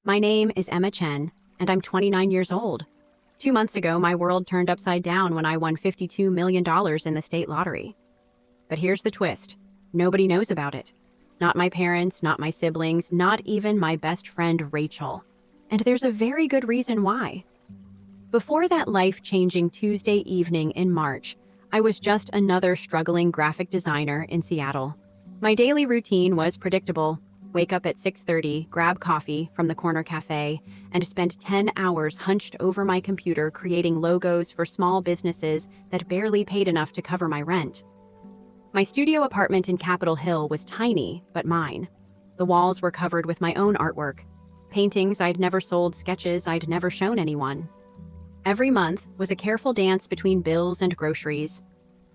My name is Emma Chen, and I'm 29 years old. 2 months ago, my world turned upside down when I won $52 million in the state lottery. But here's the twist. Nobody knows about it. Not my parents, not my siblings, not even my best friend, Rachel. And there's a very good reason why. Before that life-changing Tuesday evening in March, I was just another struggling graphic designer in Seattle. My daily routine was predictable. Wake up at 6:30, grab coffee from the corner cafe, and spend 10 hours hunched over my computer creating logos for small businesses that barely paid enough to cover my rent. My studio apartment in Capitol Hill was tiny, but mine. The walls were covered with my own artwork. Paintings I'd never sold, sketches I'd never shown anyone. Every month was a careful dance between bills and groceries.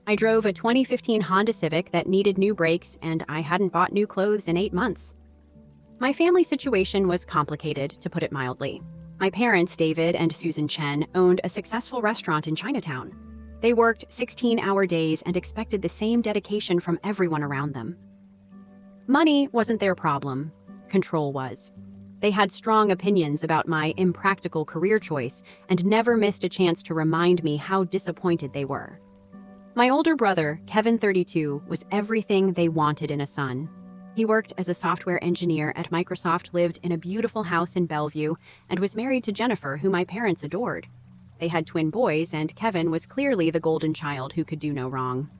I drove a 2015 Honda Civic that needed new brakes, and I hadn't bought new clothes in 8 months. My family situation was complicated, to put it mildly. My parents, David and Susan Chen, owned a successful restaurant in Chinatown. They worked 16-hour days and expected the same dedication from everyone around them. Money wasn't their problem. Control was. They had strong opinions about my impractical career choice and never missed a chance to remind me how disappointed they were. My older brother, Kevin, 32, was everything they wanted in a son. He worked as a software engineer at Microsoft, lived in a beautiful house in Bellevue, and was married to Jennifer, who my parents adored. They had twin boys, and Kevin was clearly the golden child who could do no wrong.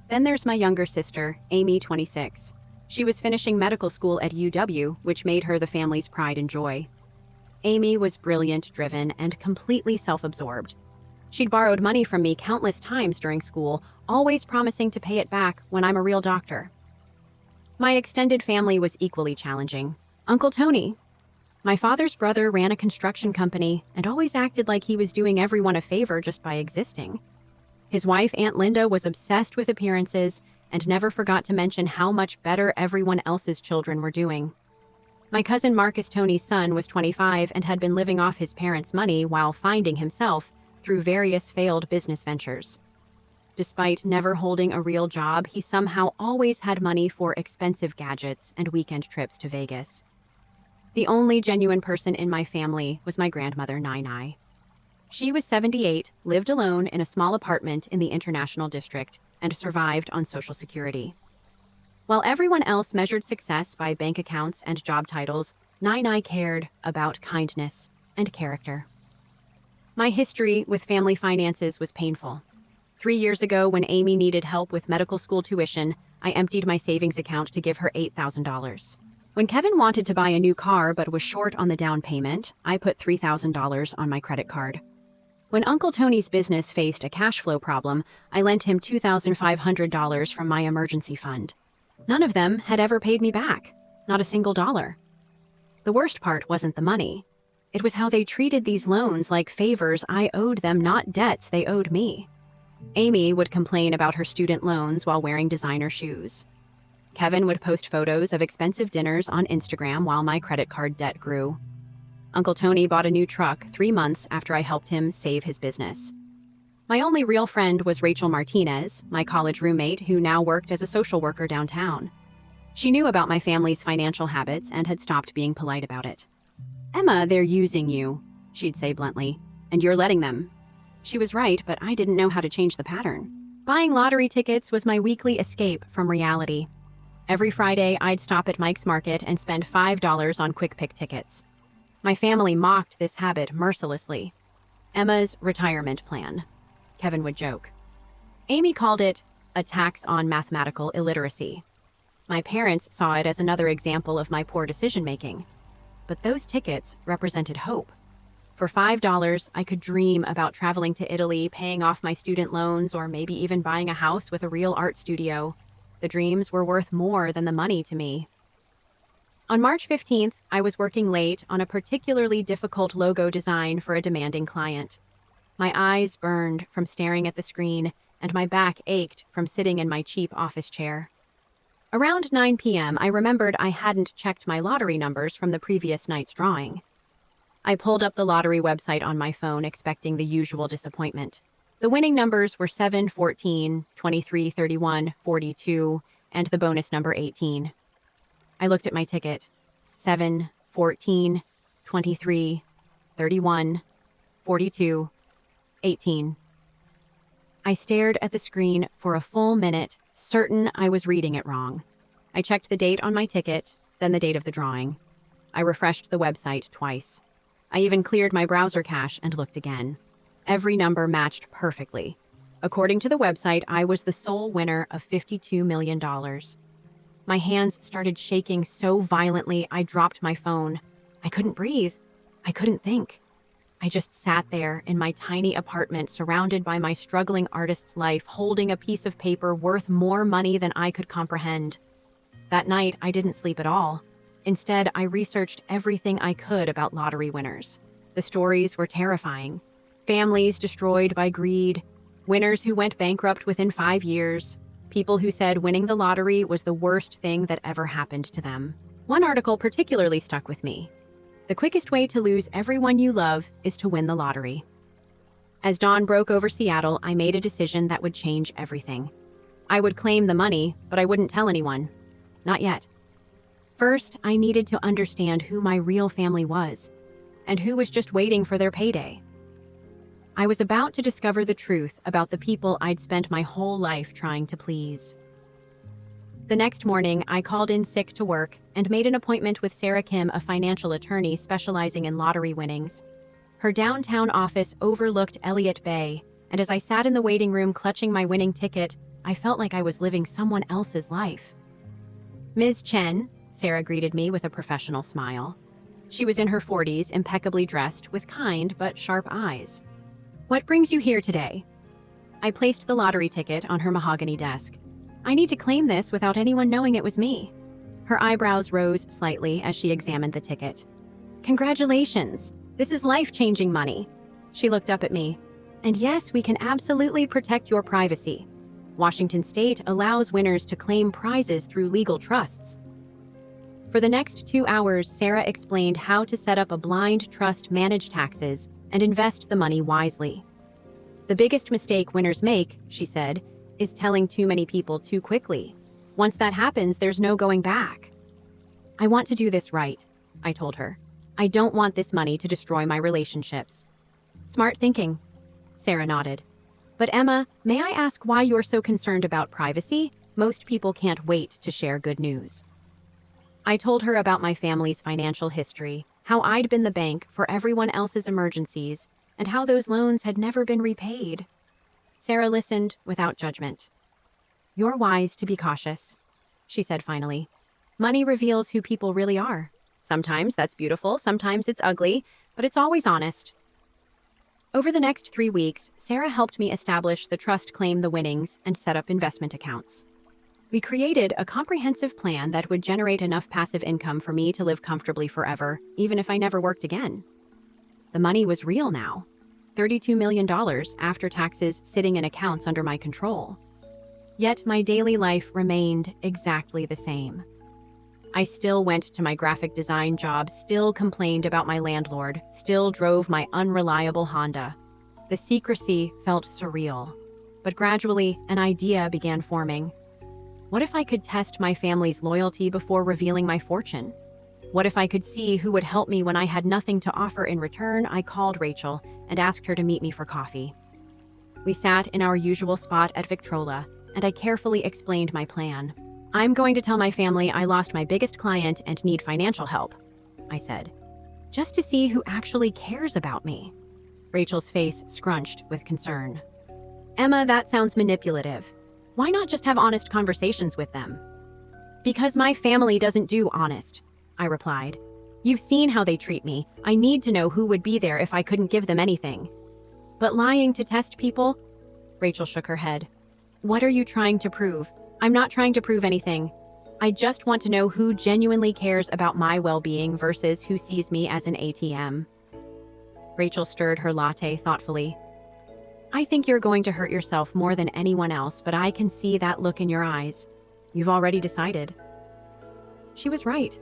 Then there's my younger sister, Amy, 26. She was finishing medical school at UW, which made her the family's pride and joy. Amy was brilliant, driven, and completely self-absorbed. She'd borrowed money from me countless times during school, always promising to pay it back when I'm a real doctor. My extended family was equally challenging. Uncle Tony, my father's brother, ran a construction company and always acted like he was doing everyone a favor just by existing. His wife, Aunt Linda, was obsessed with appearances and never forgot to mention how much better everyone else's children were doing. My cousin Marcus, Tony's son, was 25 and had been living off his parents' money while finding himself through various failed business ventures. Despite never holding a real job, he somehow always had money for expensive gadgets and weekend trips to Vegas. The only genuine person in my family was my grandmother, Nai. She was 78, lived alone in a small apartment in the International District, and survived on Social Security. While everyone else measured success by bank accounts and job titles, Nai cared about kindness and character. My history with family finances was painful. 3 years ago, when Amy needed help with medical school tuition, I emptied my savings account to give her $8,000. When Kevin wanted to buy a new car but was short on the down payment, I put $3,000 on my credit card. When Uncle Tony's business faced a cash flow problem, I lent him $2,500 from my emergency fund. None of them had ever paid me back, not a single dollar. The worst part wasn't the money. It was how they treated these loans like favors I owed them, not debts they owed me. Amy would complain about her student loans while wearing designer shoes. Kevin would post photos of expensive dinners on Instagram while my credit card debt grew. Uncle Tony bought a new truck 3 months after I helped him save his business. My only real friend was Rachel Martinez, my college roommate who now worked as a social worker downtown. She knew about my family's financial habits and had stopped being polite about it. "Emma, they're using you," she'd say bluntly, "and you're letting them." She was right, but I didn't know how to change the pattern. Buying lottery tickets was my weekly escape from reality. Every Friday, I'd stop at Mike's Market and spend $5 on quick pick tickets. My family mocked this habit mercilessly. "Emma's retirement plan," Kevin would joke. Amy called it a tax on mathematical illiteracy. My parents saw it as another example of my poor decision-making. But those tickets represented hope. For $5, I could dream about traveling to Italy, paying off my student loans, or maybe even buying a house with a real art studio. The dreams were worth more than the money to me. On March 15th, I was working late on a particularly difficult logo design for a demanding client. My eyes burned from staring at the screen, and my back ached from sitting in my cheap office chair. Around 9 p.m., I remembered I hadn't checked my lottery numbers from the previous night's drawing. I pulled up the lottery website on my phone, expecting the usual disappointment. The winning numbers were 7, 14, 23, 31, 42, and the bonus number 18. I looked at my ticket. 7, 14, 23, 31, 42, 18. I stared at the screen for a full minute, certain I was reading it wrong. I checked the date on my ticket, then the date of the drawing. I refreshed the website twice. I even cleared my browser cache and looked again. Every number matched perfectly. According to the website, I was the sole winner of $52 million. My hands started shaking so violently I dropped my phone. I couldn't breathe. I couldn't think. I just sat there in my tiny apartment surrounded by my struggling artist's life, holding a piece of paper worth more money than I could comprehend. That night, I didn't sleep at all. Instead, I researched everything I could about lottery winners. The stories were terrifying. Families destroyed by greed, winners who went bankrupt within 5 years, people who said winning the lottery was the worst thing that ever happened to them. One article particularly stuck with me. The quickest way to lose everyone you love is to win the lottery. As dawn broke over Seattle, I made a decision that would change everything. I would claim the money, but I wouldn't tell anyone. Not yet. First, I needed to understand who my real family was, and who was just waiting for their payday. I was about to discover the truth about the people I'd spent my whole life trying to please. The next morning, I called in sick to work and made an appointment with Sarah Kim, a financial attorney specializing in lottery winnings. Her downtown office overlooked Elliott Bay, and as I sat in the waiting room clutching my winning ticket, I felt like I was living someone else's life. "Ms. Chen," Sarah greeted me with a professional smile. She was in her 40s, impeccably dressed, with kind but sharp eyes. "What brings you here today?" I placed the lottery ticket on her mahogany desk. "I need to claim this without anyone knowing it was me." Her eyebrows rose slightly as she examined the ticket. "Congratulations! This is life-changing money." She looked up at me. "And yes, we can absolutely protect your privacy. Washington State allows winners to claim prizes through legal trusts." For the next 2 hours, Sarah explained how to set up a blind trust, manage taxes, and invest the money wisely. "The biggest mistake winners make," she said, "is telling too many people too quickly. Once that happens, there's no going back." "I want to do this right," I told her. "I don't want this money to destroy my relationships." "Smart thinking," Sarah nodded. "But Emma, may I ask why you're so concerned about privacy? Most people can't wait to share good news." I told her about my family's financial history, how I'd been the bank for everyone else's emergencies, and how those loans had never been repaid. Sarah listened without judgment. "You're wise to be cautious," she said finally. "Money reveals who people really are. Sometimes that's beautiful, sometimes it's ugly, but it's always honest." Over the next 3 weeks, Sarah helped me establish the trust, claim the winnings, and set up investment accounts. We created a comprehensive plan that would generate enough passive income for me to live comfortably forever, even if I never worked again. The money was real now. $32 million after taxes sitting in accounts under my control. Yet my daily life remained exactly the same. I still went to my graphic design job, still complained about my landlord, still drove my unreliable Honda. The secrecy felt surreal, but gradually an idea began forming. What if I could test my family's loyalty before revealing my fortune? What if I could see who would help me when I had nothing to offer in return? I called Rachel and asked her to meet me for coffee. We sat in our usual spot at Victrola, and I carefully explained my plan. "I'm going to tell my family I lost my biggest client and need financial help," I said, "just to see who actually cares about me." Rachel's face scrunched with concern. "Emma, that sounds manipulative. Why not just have honest conversations with them?" "Because my family doesn't do honest," I replied. "You've seen how they treat me. I need to know who would be there if I couldn't give them anything." "But lying to test people?" Rachel shook her head. "What are you trying to prove?" "I'm not trying to prove anything. I just want to know who genuinely cares about my well-being versus who sees me as an ATM." Rachel stirred her latte thoughtfully. "I think you're going to hurt yourself more than anyone else, but I can see that look in your eyes. You've already decided." She was right.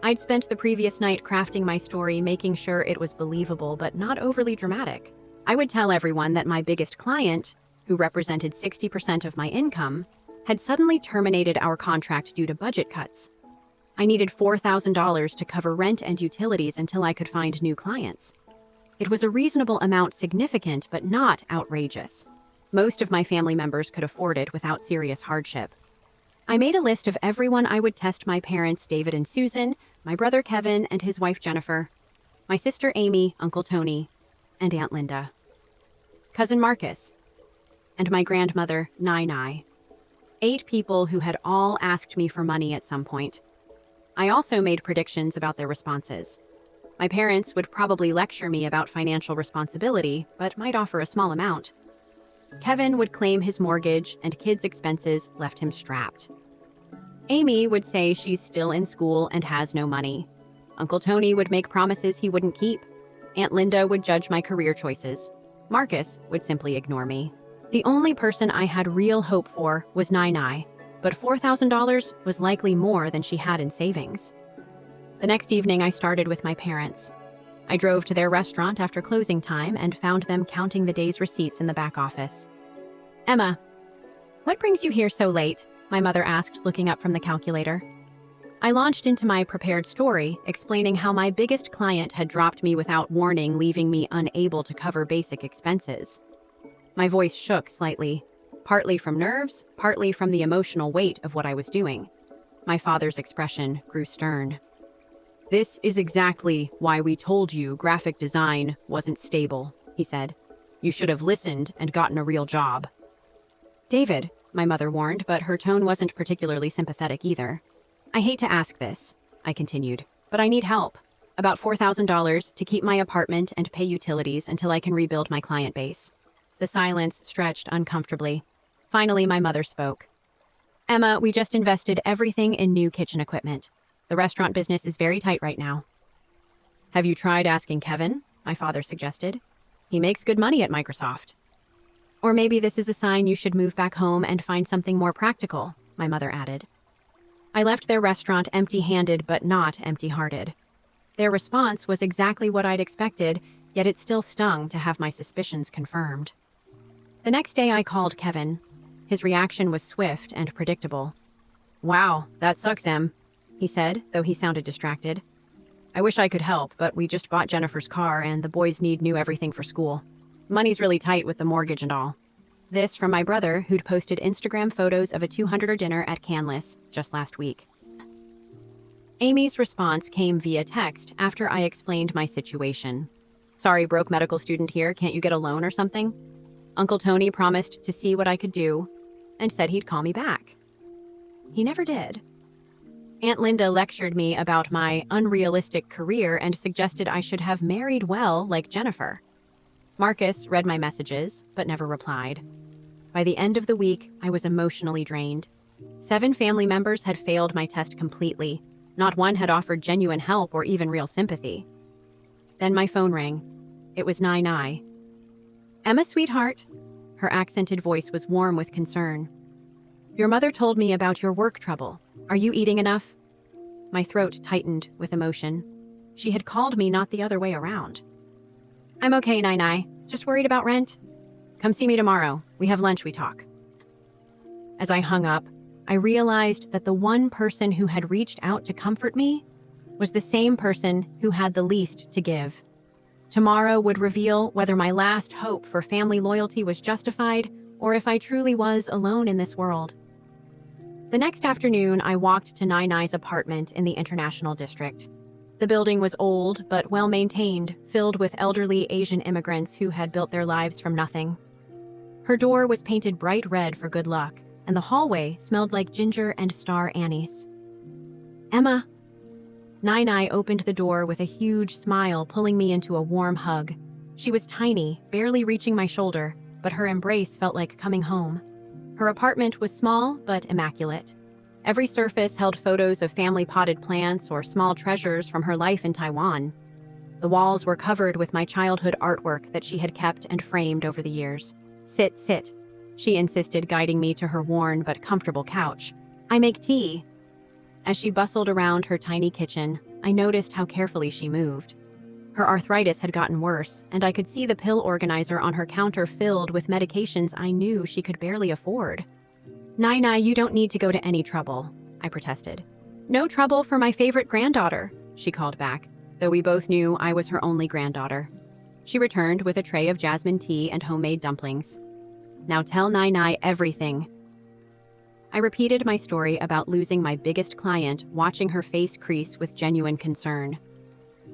I'd spent the previous night crafting my story, making sure it was believable but not overly dramatic. I would tell everyone that my biggest client, who represented 60% of my income, had suddenly terminated our contract due to budget cuts. I needed $4,000 to cover rent and utilities until I could find new clients. It was a reasonable amount, significant but not outrageous. Most of my family members could afford it without serious hardship. I made a list of everyone I would test: my parents, David and Susan, my brother Kevin and his wife Jennifer, my sister Amy, Uncle Tony, and Aunt Linda, cousin Marcus, and my grandmother, Nai. 8 people who had all asked me for money at some point. I also made predictions about their responses. My parents would probably lecture me about financial responsibility, but might offer a small amount. Kevin would claim his mortgage and kids' expenses left him strapped. Amy would say she's still in school and has no money. Uncle Tony would make promises he wouldn't keep. Aunt Linda would judge my career choices. Marcus would simply ignore me. The only person I had real hope for was Nai, but $4,000 was likely more than she had in savings. The next evening, I started with my parents. I drove to their restaurant after closing time and found them counting the day's receipts in the back office. "Emma, what brings you here so late?" my mother asked, looking up from the calculator. I launched into my prepared story, explaining how my biggest client had dropped me without warning, leaving me unable to cover basic expenses. My voice shook slightly, partly from nerves, partly from the emotional weight of what I was doing. My father's expression grew stern. "This is exactly why we told you graphic design wasn't stable," he said. "You should have listened and gotten a real job." "David," my mother warned, but her tone wasn't particularly sympathetic either. "I hate to ask this," I continued, "but I need help. About $4,000 to keep my apartment and pay utilities until I can rebuild my client base." The silence stretched uncomfortably. Finally, my mother spoke. "Emma, we just invested everything in new kitchen equipment. The restaurant business is very tight right now." "Have you tried asking Kevin?" my father suggested. "He makes good money at Microsoft." "Or maybe this is a sign you should move back home and find something more practical," my mother added. I left their restaurant empty-handed but not empty-hearted. Their response was exactly what I'd expected, yet it still stung to have my suspicions confirmed. The next day I called Kevin. His reaction was swift and predictable. "Wow, that sucks, Em," he said, though he sounded distracted. "I wish I could help, but we just bought Jennifer's car and the boys need new everything for school. Money's really tight with the mortgage and all." This from my brother, who'd posted Instagram photos of a $200 dinner at Canlis just last week. Amy's response came via text after I explained my situation. "Sorry, broke medical student here. Can't you get a loan or something?" Uncle Tony promised to see what I could do and said he'd call me back. He never did. Aunt Linda lectured me about my unrealistic career and suggested I should have married well like Jennifer. Marcus read my messages, but never replied. By the end of the week, I was emotionally drained. 7 family members had failed my test completely. Not one had offered genuine help or even real sympathy. Then my phone rang. It was Nai. "Emma, sweetheart." Her accented voice was warm with concern. "Your mother told me about your work trouble. Are you eating enough?" My throat tightened with emotion. She had called me, not the other way around. "I'm okay, Nai. Just worried about rent. Come see me tomorrow. We have lunch, we talk." As I hung up, I realized that the one person who had reached out to comfort me was the same person who had the least to give. Tomorrow would reveal whether my last hope for family loyalty was justified or if I truly was alone in this world. The next afternoon, I walked to Nai's apartment in the International District. The building was old but well-maintained, filled with elderly Asian immigrants who had built their lives from nothing. Her door was painted bright red for good luck, and the hallway smelled like ginger and star anise. "Emma." Nai opened the door with a huge smile, pulling me into a warm hug. She was tiny, barely reaching my shoulder, but her embrace felt like coming home. Her apartment was small but immaculate. Every surface held photos of family potted plants or small treasures from her life in Taiwan. The walls were covered with my childhood artwork that she had kept and framed over the years. Sit," she insisted, guiding me to her worn but comfortable couch. "I make tea." As she bustled around her tiny kitchen, I noticed how carefully she moved. Her arthritis had gotten worse, and I could see the pill organizer on her counter filled with medications I knew she could barely afford. "Nai, you don't need to go to any trouble," I protested. No trouble for my favorite granddaughter, she called back, though we both knew I was her only granddaughter. She returned with a tray of jasmine tea and homemade dumplings. Now tell Nai everything. I repeated my story about losing my biggest client, watching her face crease with genuine concern.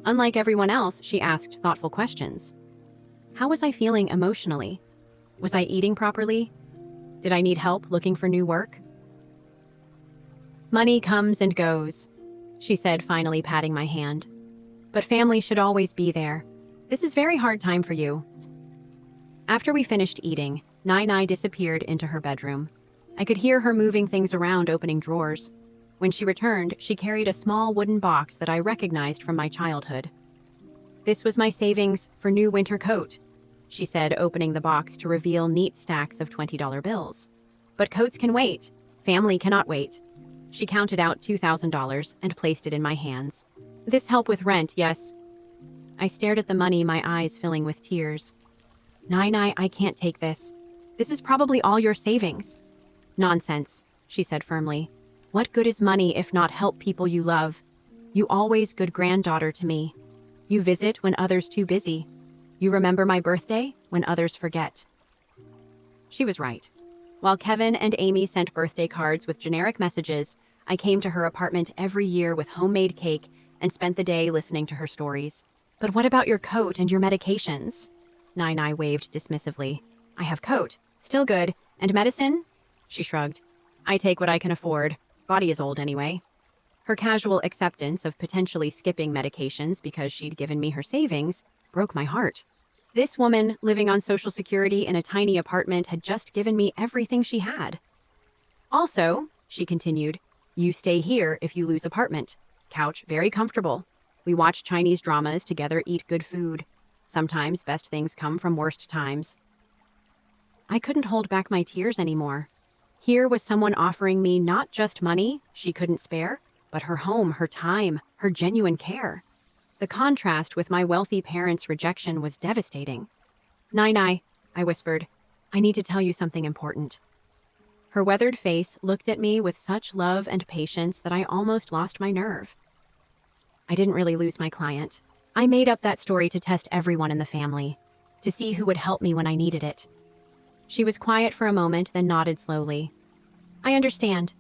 Unlike everyone else, she asked thoughtful questions. How was I feeling emotionally? Was I eating properly? Did I need help looking for new work? Money comes and goes, she said, finally patting my hand. But family should always be there. This is very hard time for you. After we finished eating, Nai disappeared into her bedroom. I could hear her moving things around, opening drawers. When she returned, she carried a small wooden box that I recognized from my childhood. This was my savings for new winter coat, she said, opening the box to reveal neat stacks of $20 bills. But coats can wait. Family cannot wait. She counted out $2,000 and placed it in my hands. This help with rent, yes. I stared at the money, my eyes filling with tears. Nai, I can't take this. This is probably all your savings. Nonsense, she said firmly. What good is money if not help people you love? You always good granddaughter to me. You visit when others too busy. You remember my birthday when others forget. She was right. While Kevin and Amy sent birthday cards with generic messages, I came to her apartment every year with homemade cake and spent the day listening to her stories. But what about your coat and your medications? Nai waved dismissively. I have coat. Still good. And medicine? She shrugged. I take what I can afford. Body is old anyway. Her casual acceptance of potentially skipping medications because she'd given me her savings broke my heart. This woman, living on Social Security in a tiny apartment, had just given me everything she had. Also, she continued, you stay here if you lose apartment. Couch very comfortable. We watch Chinese dramas together, eat good food. Sometimes best things come from worst times. I couldn't hold back my tears anymore. Here was someone offering me not just money she couldn't spare, but her home, her time, her genuine care. The contrast with my wealthy parents' rejection was devastating. Nai, I whispered, I need to tell you something important. Her weathered face looked at me with such love and patience that I almost lost my nerve. I didn't really lose my client. I made up that story to test everyone in the family, to see who would help me when I needed it. She was quiet for a moment, then nodded slowly. I understand.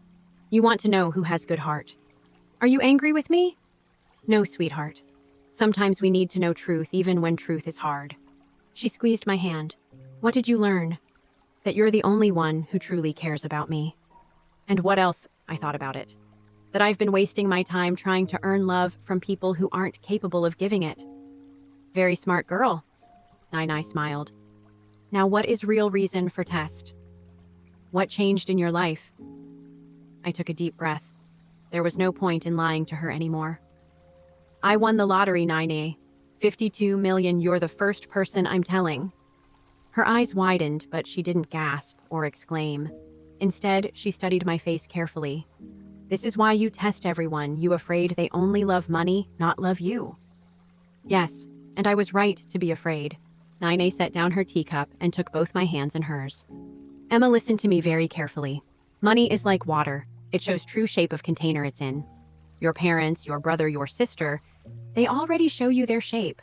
You want to know who has good heart. Are you angry with me? No, sweetheart. Sometimes we need to know truth even when truth is hard. She squeezed my hand. What did you learn? That you're the only one who truly cares about me. And what else? I thought about it. That I've been wasting my time trying to earn love from people who aren't capable of giving it. Very smart girl. Nai smiled. Now what is real reason for test? What changed in your life? I took a deep breath. There was no point in lying to her anymore. I won the lottery, Nai. 52 million, you're the first person I'm telling. Her eyes widened, but she didn't gasp or exclaim. Instead, she studied my face carefully. This is why you test everyone. You afraid they only love money, not love you. Yes, and I was right to be afraid. Nai set down her teacup and took both my hands in hers. Emma listened to me very carefully. Money is like water. It shows true shape of container it's in. Your parents, your brother, your sister, they already show you their shape.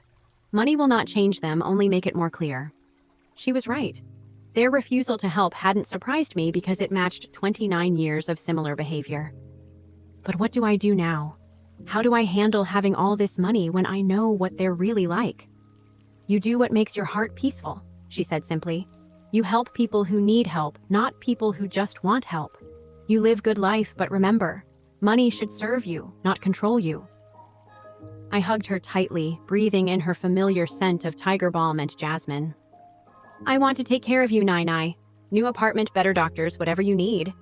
Money will not change them, only make it more clear. She was right. Their refusal to help hadn't surprised me because it matched 29 years of similar behavior. But what do I do now? How do I handle having all this money when I know what they're really like? You do what makes your heart peaceful, she said simply. You help people who need help, not people who just want help. You live good life, but remember, money should serve you, not control you. I hugged her tightly, breathing in her familiar scent of tiger balm and jasmine. I want to take care of you, Nai. New apartment, better doctors, whatever you need.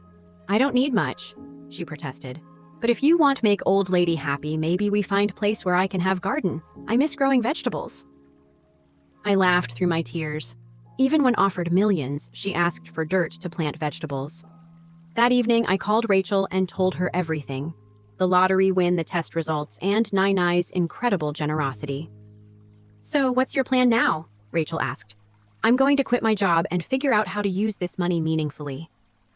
I don't need much, she protested. But if you want make old lady happy, maybe we find place where I can have garden. I miss growing vegetables. I laughed through my tears. Even when offered millions, she asked for dirt to plant vegetables. That evening, I called Rachel and told her everything. The lottery win, the test results, and Nai's incredible generosity. So, what's your plan now? Rachel asked. I'm going to quit my job and figure out how to use this money meaningfully.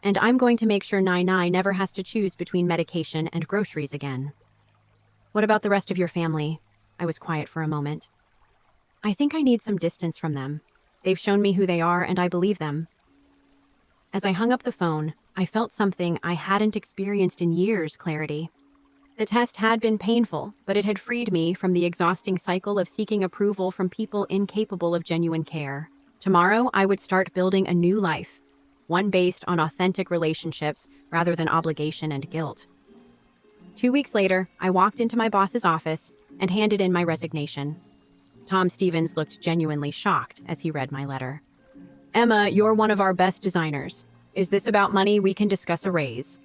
And I'm going to make sure Nai never has to choose between medication and groceries again. What about the rest of your family? I was quiet for a moment. I think I need some distance from them. They've shown me who they are, and I believe them. As I hung up the phone, I felt something I hadn't experienced in years, clarity. The test had been painful, but it had freed me from the exhausting cycle of seeking approval from people incapable of genuine care. Tomorrow, I would start building a new life, one based on authentic relationships rather than obligation and guilt. 2 weeks later, I walked into my boss's office and handed in my resignation. Tom Stevens looked genuinely shocked as he read my letter. Emma, you're one of our best designers. Is this about money? We can discuss a raise.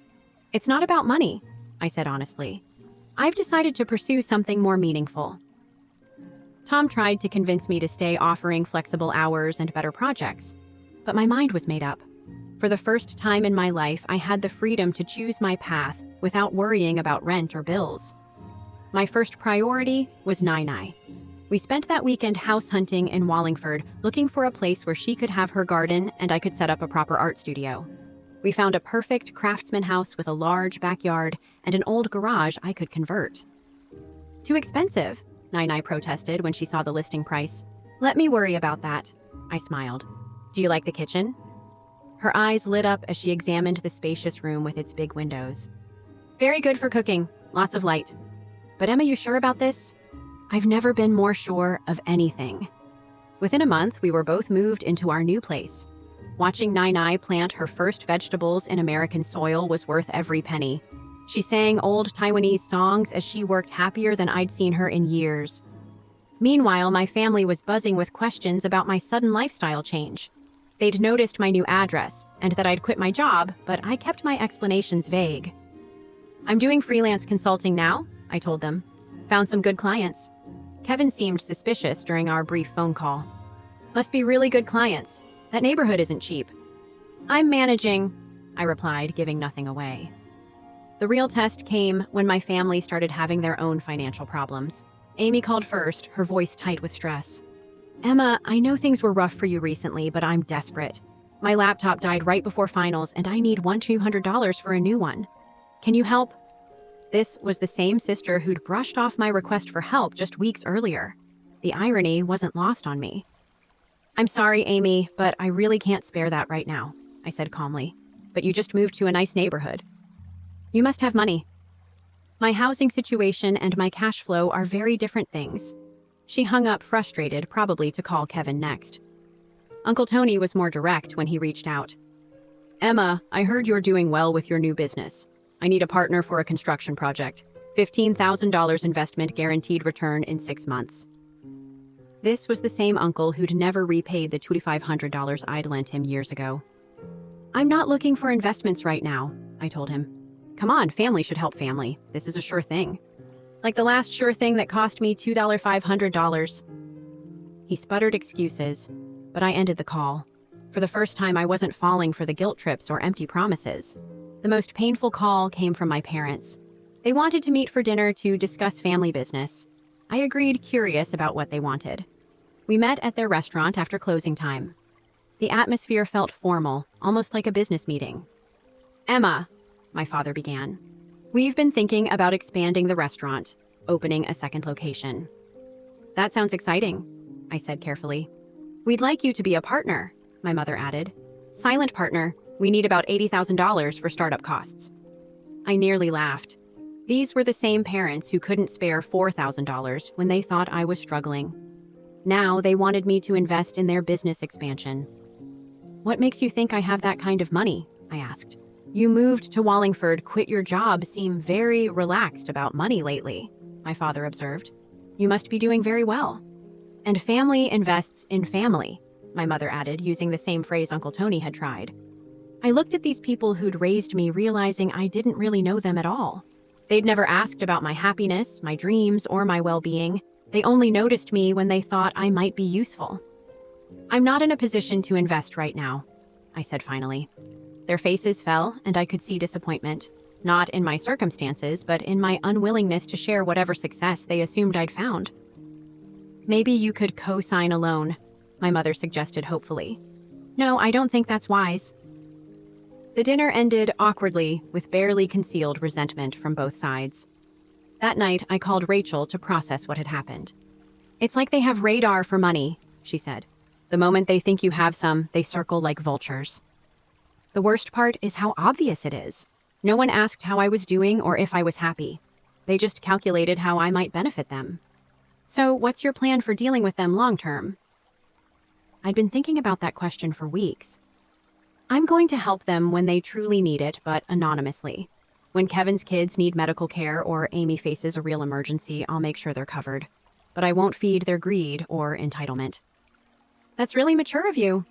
It's not about money, I said honestly. I've decided to pursue something more meaningful. Tom tried to convince me to stay, offering flexible hours and better projects, but my mind was made up. For the first time in my life, I had the freedom to choose my path without worrying about rent or bills. My first priority was Nai. We spent that weekend house hunting in Wallingford, looking for a place where she could have her garden and I could set up a proper art studio. We found a perfect craftsman house with a large backyard and an old garage I could convert. Too expensive, Nai protested when she saw the listing price. Let me worry about that, I smiled. Do you like the kitchen? Her eyes lit up as she examined the spacious room with its big windows. Very good for cooking, lots of light. But Emma, you sure about this? I've never been more sure of anything. Within a month, we were both moved into our new place. Watching Nai plant her first vegetables in American soil was worth every penny. She sang old Taiwanese songs as she worked, happier than I'd seen her in years. Meanwhile, my family was buzzing with questions about my sudden lifestyle change. They'd noticed my new address and that I'd quit my job, but I kept my explanations vague. I'm doing freelance consulting now, I told them. Found some good clients. Kevin seemed suspicious during our brief phone call. Must be really good clients. That neighborhood isn't cheap. I'm managing, I replied, giving nothing away. The real test came when my family started having their own financial problems. Amy called first, her voice tight with stress. Emma, I know things were rough for you recently, but I'm desperate. My laptop died right before finals, and I need $200 for a new one. Can you help? This was the same sister who'd brushed off my request for help just weeks earlier. The irony wasn't lost on me. I'm sorry, Amy, but I really can't spare that right now, I said calmly. But you just moved to a nice neighborhood. You must have money. My housing situation and my cash flow are very different things. She hung up, frustrated, probably to call Kevin next. Uncle Tony was more direct when he reached out. Emma, I heard you're doing well with your new business. I need a partner for a construction project. $15,000 investment, guaranteed return in 6 months. This was the same uncle who'd never repaid the $2,500 I'd lent him years ago. I'm not looking for investments right now, I told him. Come on, family should help family. This is a sure thing. Like the last sure thing that cost me $500. He sputtered excuses, but I ended the call. For the first time, I wasn't falling for the guilt trips or empty promises. The most painful call came from my parents. They wanted to meet for dinner to discuss family business. I agreed, curious about what they wanted. We met at their restaurant after closing time. The atmosphere felt formal, almost like a business meeting. Emma, my father began. We've been thinking about expanding the restaurant, opening a second location. That sounds exciting, I said carefully. We'd like you to be a partner, my mother added. Silent partner, we need about $80,000 for startup costs. I nearly laughed. These were the same parents who couldn't spare $4,000 when they thought I was struggling. Now they wanted me to invest in their business expansion. What makes you think I have that kind of money? I asked. You moved to Wallingford, quit your job, seem very relaxed about money lately, my father observed. You must be doing very well. And family invests in family, my mother added, using the same phrase Uncle Tony had tried. I looked at these people who'd raised me, realizing I didn't really know them at all. They'd never asked about my happiness, my dreams, or my well-being. They only noticed me when they thought I might be useful. I'm not in a position to invest right now, I said finally. Their faces fell, and I could see disappointment, not in my circumstances, but in my unwillingness to share whatever success they assumed I'd found. Maybe you could co-sign a loan, my mother suggested hopefully. No, I don't think that's wise. The dinner ended awkwardly, with barely concealed resentment from both sides. That night, I called Rachel to process what had happened. "It's like they have radar for money," she said. "The moment they think you have some, they circle like vultures." The worst part is how obvious it is. No one asked how I was doing or if I was happy. They just calculated how I might benefit them. "So, what's your plan for dealing with them long term?" I'd been thinking about that question for weeks. "I'm going to help them when they truly need it, but anonymously. When Kevin's kids need medical care or Amy faces a real emergency, I'll make sure they're covered. But I won't feed their greed or entitlement." "That's really mature of you."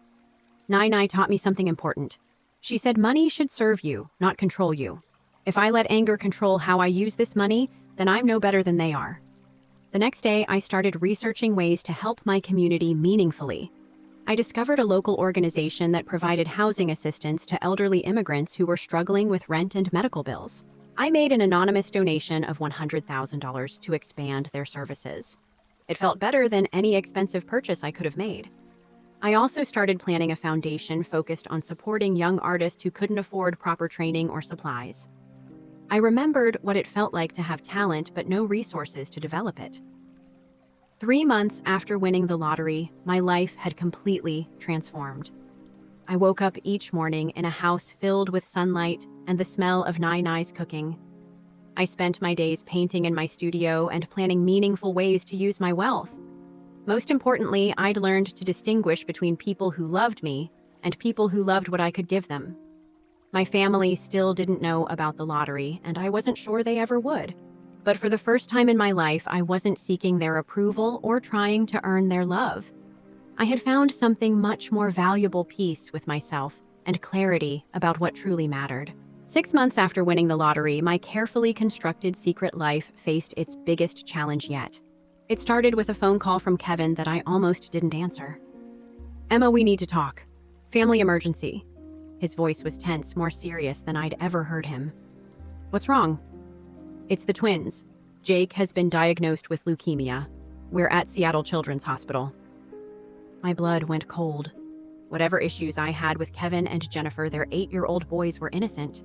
Nai taught me something important. She said money should serve you, not control you. If I let anger control how I use this money, then I'm no better than they are. The next day, I started researching ways to help my community meaningfully. I discovered a local organization that provided housing assistance to elderly immigrants who were struggling with rent and medical bills. I made an anonymous donation of $100,000 to expand their services. It felt better than any expensive purchase I could have made. I also started planning a foundation focused on supporting young artists who couldn't afford proper training or supplies. I remembered what it felt like to have talent but no resources to develop it. 3 months after winning the lottery, my life had completely transformed. I woke up each morning in a house filled with sunlight and the smell of Nai's cooking. I spent my days painting in my studio and planning meaningful ways to use my wealth. Most importantly, I'd learned to distinguish between people who loved me and people who loved what I could give them. My family still didn't know about the lottery, and I wasn't sure they ever would. But for the first time in my life, I wasn't seeking their approval or trying to earn their love. I had found something much more valuable: peace with myself and clarity about what truly mattered. 6 months after winning the lottery, my carefully constructed secret life faced its biggest challenge yet. It started with a phone call from Kevin that I almost didn't answer. "Emma, we need to talk. Family emergency." His voice was tense, more serious than I'd ever heard him. "What's wrong?" "It's the twins. Jake has been diagnosed with leukemia. We're at Seattle Children's Hospital." My blood went cold. Whatever issues I had with Kevin and Jennifer, their 8-year-old boys were innocent.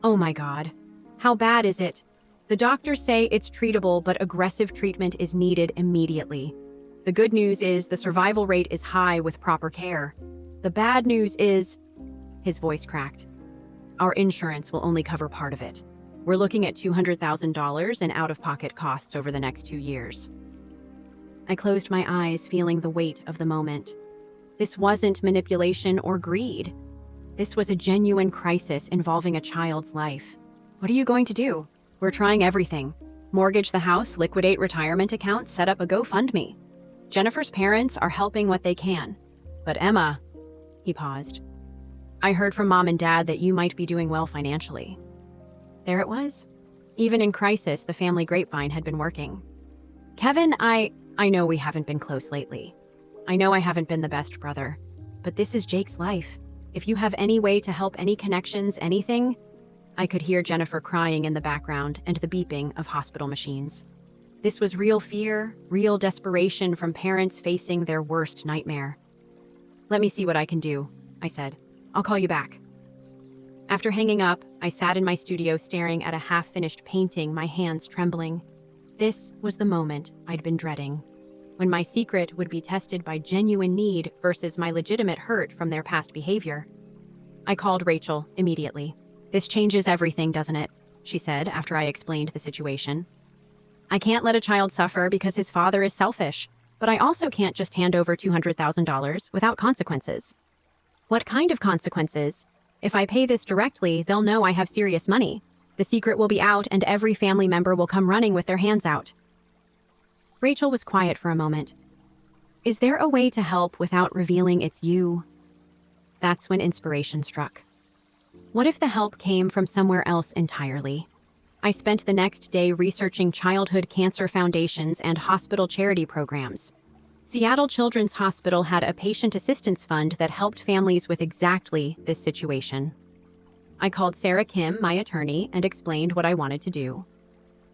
"Oh my God. How bad is it?" "The doctors say it's treatable, but aggressive treatment is needed immediately. The good news is the survival rate is high with proper care. The bad news is..." His voice cracked. "Our insurance will only cover part of it. We're looking at $200,000 in out-of-pocket costs over the next 2 years." I closed my eyes, feeling the weight of the moment. This wasn't manipulation or greed. This was a genuine crisis involving a child's life. "What are you going to do?" "We're trying everything. Mortgage the house, liquidate retirement accounts, set up a GoFundMe. Jennifer's parents are helping what they can. But Emma..." He paused. "I heard from Mom and Dad that you might be doing well financially." There it was. Even in crisis, the family grapevine had been working. "Kevin, I know we haven't been close lately. I know I haven't been the best brother. But this is Jake's life. If you have any way to help, any connections, anything..." I could hear Jennifer crying in the background and the beeping of hospital machines. This was real fear, real desperation from parents facing their worst nightmare. "Let me see what I can do," I said. "I'll call you back." After hanging up, I sat in my studio staring at a half-finished painting, my hands trembling. This was the moment I'd been dreading, when my secret would be tested by genuine need versus my legitimate hurt from their past behavior. I called Rachel immediately. "This changes everything, doesn't it?" she said after I explained the situation. "I can't let a child suffer because his father is selfish, but I also can't just hand over $200,000 without consequences." "What kind of consequences?" "If I pay this directly, they'll know I have serious money. The secret will be out and every family member will come running with their hands out." Rachel was quiet for a moment. "Is there a way to help without revealing it's you?" That's when inspiration struck. What if the help came from somewhere else entirely? I spent the next day researching childhood cancer foundations and hospital charity programs. Seattle Children's Hospital had a patient assistance fund that helped families with exactly this situation. I called Sarah Kim, my attorney, and explained what I wanted to do.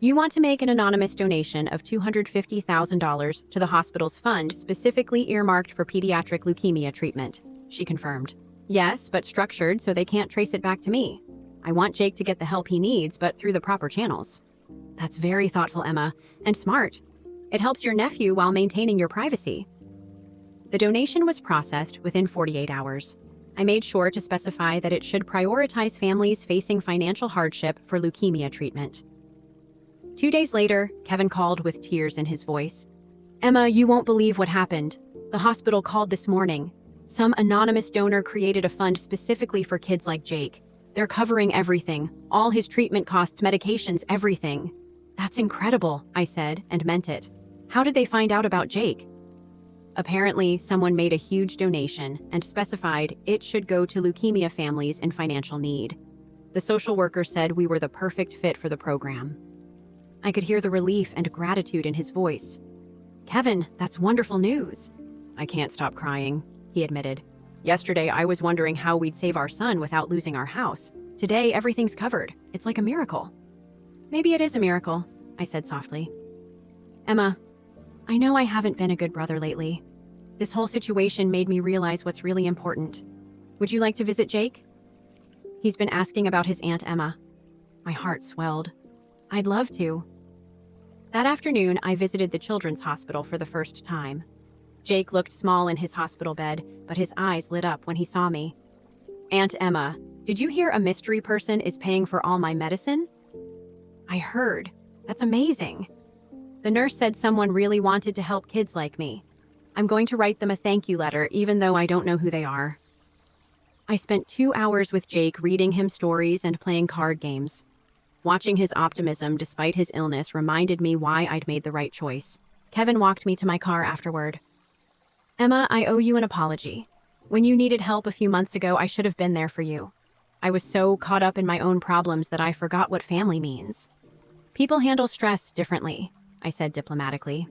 "You want to make an anonymous donation of $250,000 to the hospital's fund specifically earmarked for pediatric leukemia treatment," she confirmed. Yes, but structured so they can't trace it back to me. I want Jake to get the help he needs, but through the proper channels. That's very thoughtful, Emma, and smart. It helps your nephew while maintaining your privacy. The donation was processed within 48 hours. I made sure to specify that it should prioritize families facing financial hardship for leukemia treatment. 2 days later, Kevin called with tears in his voice. Emma, you won't believe what happened. The hospital called this morning. Some anonymous donor created a fund specifically for kids like Jake. They're covering everything, all his treatment costs, medications, everything. That's incredible, I said, and meant it. How did they find out about Jake? Apparently, someone made a huge donation and specified it should go to leukemia families in financial need. The social worker said we were the perfect fit for the program. I could hear the relief and gratitude in his voice. Kevin, that's wonderful news. I can't stop crying, he admitted. Yesterday, I was wondering how we'd save our son without losing our house. Today, everything's covered. It's like a miracle. Maybe it is a miracle, I said softly. Emma, I know I haven't been a good brother lately. This whole situation made me realize what's really important. Would you like to visit Jake? He's been asking about his Aunt Emma. My heart swelled. I'd love to. That afternoon, I visited the children's hospital for the first time. Jake looked small in his hospital bed, but his eyes lit up when he saw me. Aunt Emma, did you hear a mystery person is paying for all my medicine? I heard. That's amazing. The nurse said someone really wanted to help kids like me. I'm going to write them a thank you letter, even though I don't know who they are. I spent 2 hours with Jake reading him stories and playing card games. Watching his optimism despite his illness reminded me why I'd made the right choice. Kevin walked me to my car afterward. Emma, I owe you an apology. When you needed help a few months ago, I should have been there for you. I was so caught up in my own problems that I forgot what family means. People handle stress differently, I said diplomatically.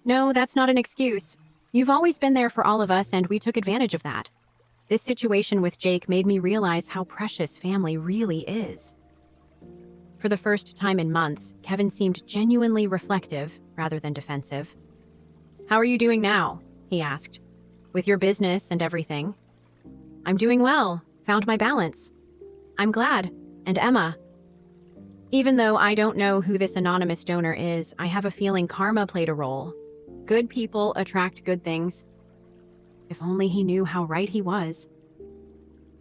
No, that's not an excuse. You've always been there for all of us, and we took advantage of that. This situation with Jake made me realize how precious family really is. For the first time in months, Kevin seemed genuinely reflective rather than defensive. How are you doing now? He asked. With your business and everything? I'm doing well. Found my balance. I'm glad. And Emma. Even though I don't know who this anonymous donor is, I have a feeling karma played a role. Good people attract good things. If only he knew how right he was.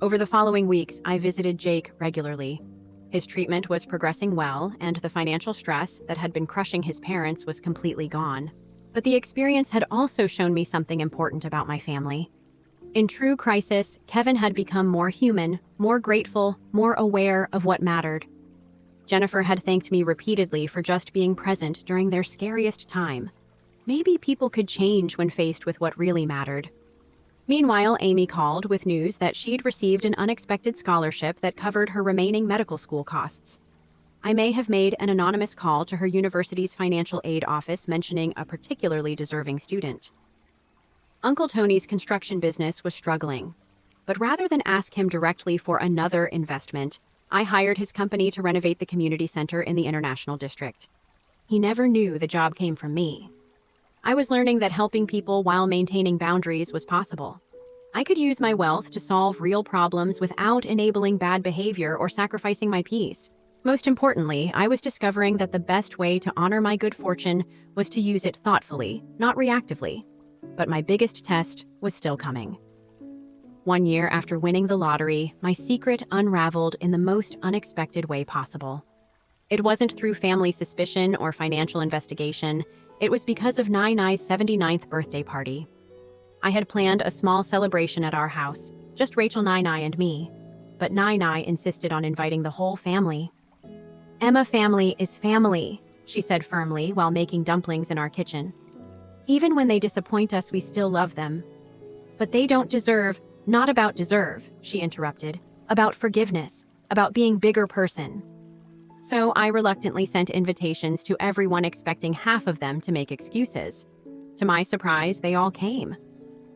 Over the following weeks, I visited Jake regularly. His treatment was progressing well, and the financial stress that had been crushing his parents was completely gone. But the experience had also shown me something important about my family. In true crisis, Kevin had become more human, more grateful, more aware of what mattered. Jennifer had thanked me repeatedly for just being present during their scariest time. Maybe people could change when faced with what really mattered. Meanwhile, Amy called with news that she'd received an unexpected scholarship that covered her remaining medical school costs. I may have made an anonymous call to her university's financial aid office mentioning a particularly deserving student. Uncle Tony's construction business was struggling, but rather than ask him directly for another investment, I hired his company to renovate the community center in the International District. He never knew the job came from me. I was learning that helping people while maintaining boundaries was possible. I could use my wealth to solve real problems without enabling bad behavior or sacrificing my peace. Most importantly, I was discovering that the best way to honor my good fortune was to use it thoughtfully, not reactively. But my biggest test was still coming. 1 year after winning the lottery, my secret unraveled in the most unexpected way possible. It wasn't through family suspicion or financial investigation. It was because of Nai-Nai's 79th birthday party. I had planned a small celebration at our house, just Rachel, Nai-Nai, and me. But Nai-Nai insisted on inviting the whole family. Emma family is family, she said firmly while making dumplings in our kitchen. Even when they disappoint us, we still love them. But they don't deserve, not about deserve, she interrupted, about forgiveness, about being bigger person. So I reluctantly sent invitations to everyone, expecting half of them to make excuses. To my surprise, they all came.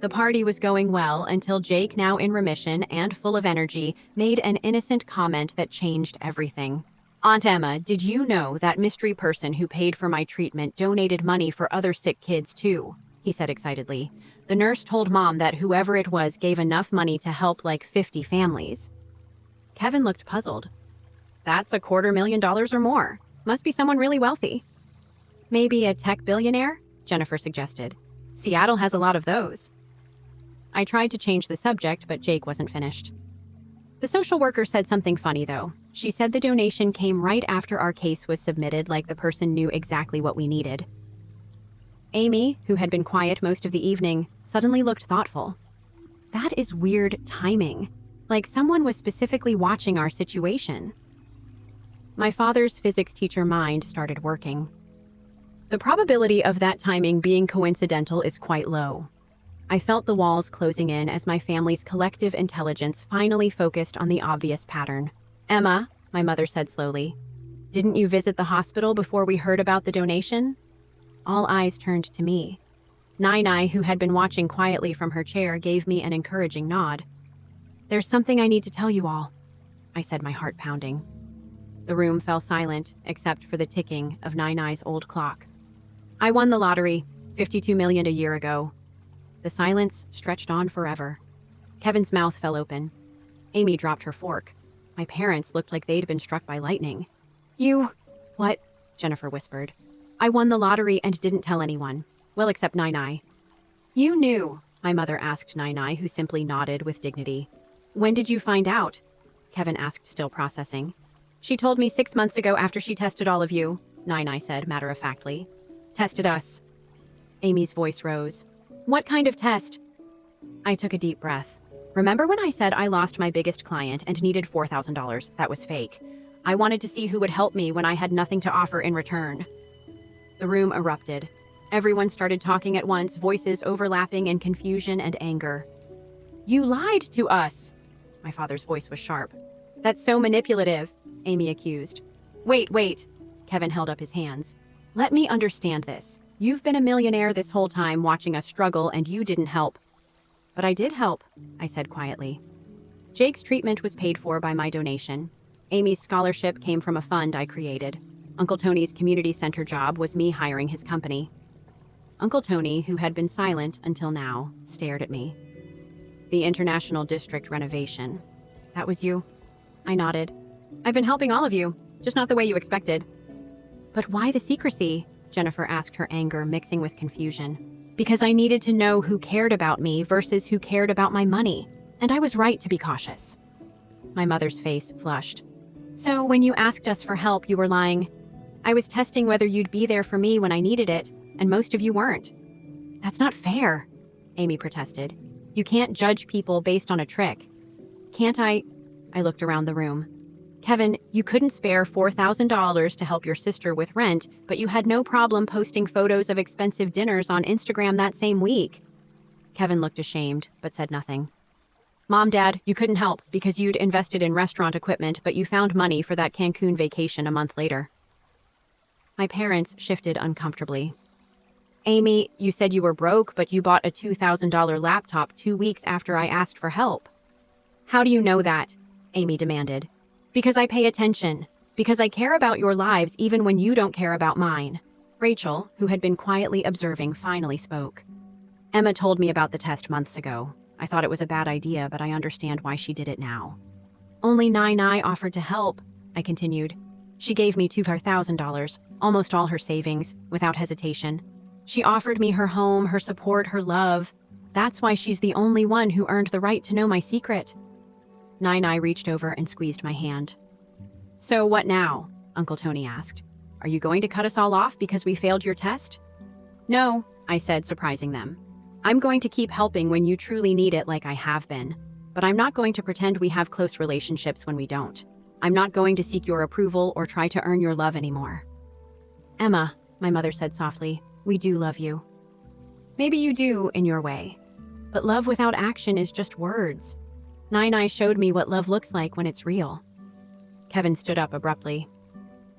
The party was going well until Jake, now in remission and full of energy, made an innocent comment that changed everything. Aunt Emma, did you know that mystery person who paid for my treatment donated money for other sick kids too? he said excitedly. The nurse told Mom that whoever it was gave enough money to help like 50 families. Kevin looked puzzled. That's $250,000 or more. Must be someone really wealthy. Maybe a tech billionaire? Jennifer suggested. Seattle has a lot of those. I tried to change the subject, but Jake wasn't finished. The social worker said something funny, though. She said the donation came right after our case was submitted, like the person knew exactly what we needed. Amy, who had been quiet most of the evening, suddenly looked thoughtful. That is weird timing. Like someone was specifically watching our situation. My father's physics teacher mind started working. The probability of that timing being coincidental is quite low. I felt the walls closing in as my family's collective intelligence finally focused on the obvious pattern. Emma, my mother said slowly, didn't you visit the hospital before we heard about the donation? All eyes turned to me. Nai, who had been watching quietly from her chair, gave me an encouraging nod. There's something I need to tell you all, I said, my heart pounding. The room fell silent, except for the ticking of Nai's old clock. I won the lottery, $52 million a year ago. The silence stretched on forever. Kevin's mouth fell open. Amy dropped her fork. My parents looked like they'd been struck by lightning. You... What? Jennifer whispered. I won the lottery and didn't tell anyone. Well, except Nai. You knew, my mother asked Nai, who simply nodded with dignity. When did you find out? Kevin asked, still processing. She told me 6 months ago after she tested all of you, Nai said matter-of-factly. Tested us. Amy's voice rose. What kind of test? I took a deep breath. Remember when I said I lost my biggest client and needed $4,000? That was fake. I wanted to see who would help me when I had nothing to offer in return. The room erupted. Everyone started talking at once, voices overlapping in confusion and anger. You lied to us! My father's voice was sharp. That's so manipulative, Amy accused. Wait. Kevin held up his hands. Let me understand this. You've been a millionaire this whole time watching us struggle and you didn't help. But I did help, I said quietly. Jake's treatment was paid for by my donation. Amy's scholarship came from a fund I created. Uncle Tony's community center job was me hiring his company. Uncle Tony, who had been silent until now, stared at me. The International District renovation. That was you? I nodded. I've been helping all of you, just not the way you expected. But why the secrecy? Jennifer asked, her anger mixing with confusion. Because I needed to know who cared about me versus who cared about my money, and I was right to be cautious. My mother's face flushed. So when you asked us for help, you were lying. I was testing whether you'd be there for me when I needed it, and most of you weren't. That's not fair, Amy protested. You can't judge people based on a trick. Can't I? I looked around the room. Kevin, you couldn't spare $4,000 to help your sister with rent, but you had no problem posting photos of expensive dinners on Instagram that same week. Kevin looked ashamed, but said nothing. Mom, Dad, you couldn't help because you'd invested in restaurant equipment, but you found money for that Cancun vacation a month later. My parents shifted uncomfortably. Amy, you said you were broke, but you bought a $2,000 laptop 2 weeks after I asked for help. How do you know that? Amy demanded. Because I pay attention. Because I care about your lives even when you don't care about mine. Rachel, who had been quietly observing, finally spoke. Emma told me about the test months ago. I thought it was a bad idea, but I understand why she did it now. Only Nai offered to help, I continued. She gave me $2,000, almost all her savings, without hesitation. She offered me her home, her support, her love. That's why she's the only one who earned the right to know my secret. Nai reached over and squeezed my hand. So what now? Uncle Tony asked. Are you going to cut us all off because we failed your test? No, I said, surprising them. I'm going to keep helping when you truly need it like I have been. But I'm not going to pretend we have close relationships when we don't. I'm not going to seek your approval or try to earn your love anymore. Emma, my mother said softly, we do love you. Maybe you do, in your way. But love without action is just words. Nai showed me what love looks like when it's real. Kevin stood up abruptly.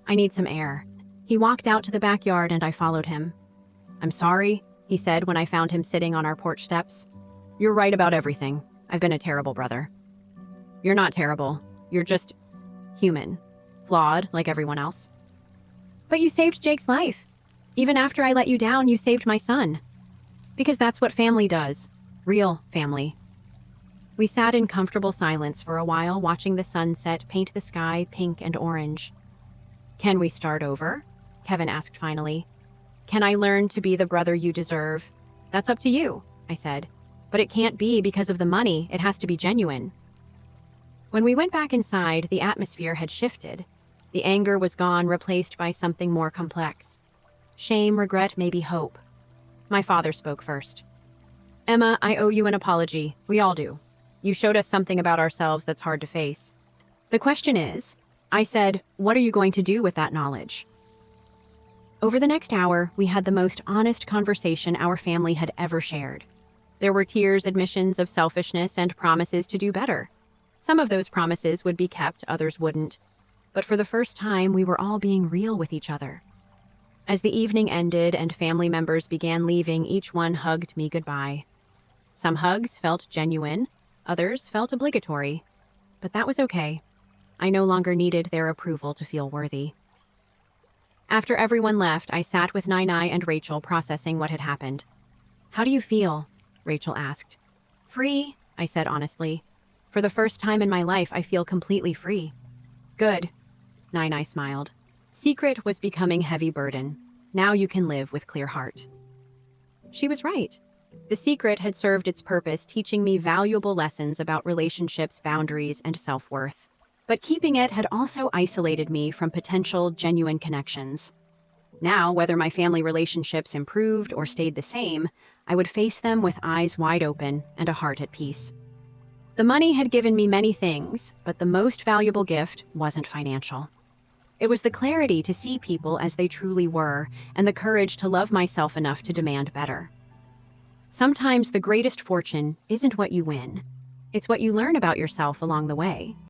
I need some air. He walked out to the backyard and I followed him. I'm sorry, he said when I found him sitting on our porch steps. You're right about everything. I've been a terrible brother. You're not terrible. You're just human. Flawed, like everyone else. But you saved Jake's life. Even after I let you down, you saved my son. Because that's what family does. Real family. We sat in comfortable silence for a while, watching the sunset paint the sky pink and orange. Can we start over? Kevin asked finally. Can I learn to be the brother you deserve? That's up to you, I said. But it can't be because of the money, it has to be genuine. When we went back inside, the atmosphere had shifted. The anger was gone, replaced by something more complex. Shame, regret, maybe hope. My father spoke first. Emma, I owe you an apology. We all do. You showed us something about ourselves that's hard to face. The question is, I said, what are you going to do with that knowledge? Over the next hour, we had the most honest conversation our family had ever shared. There were tears, admissions of selfishness, and promises to do better. Some of those promises would be kept, others wouldn't. But for the first time, we were all being real with each other. As the evening ended and family members began leaving, each one hugged me goodbye. Some hugs felt genuine, others felt obligatory. But that was okay. I no longer needed their approval to feel worthy. After everyone left, I sat with Nai and Rachel processing what had happened. How do you feel? Rachel asked. Free, I said honestly. For the first time in my life, I feel completely free. Good, Nai smiled. Secret was becoming heavy burden. Now you can live with clear heart. She was right. The secret had served its purpose, teaching me valuable lessons about relationships, boundaries, and self-worth. But keeping it had also isolated me from potential, genuine connections. Now, whether my family relationships improved or stayed the same, I would face them with eyes wide open and a heart at peace. The money had given me many things, but the most valuable gift wasn't financial. It was the clarity to see people as they truly were, and the courage to love myself enough to demand better. Sometimes the greatest fortune isn't what you win. It's what you learn about yourself along the way.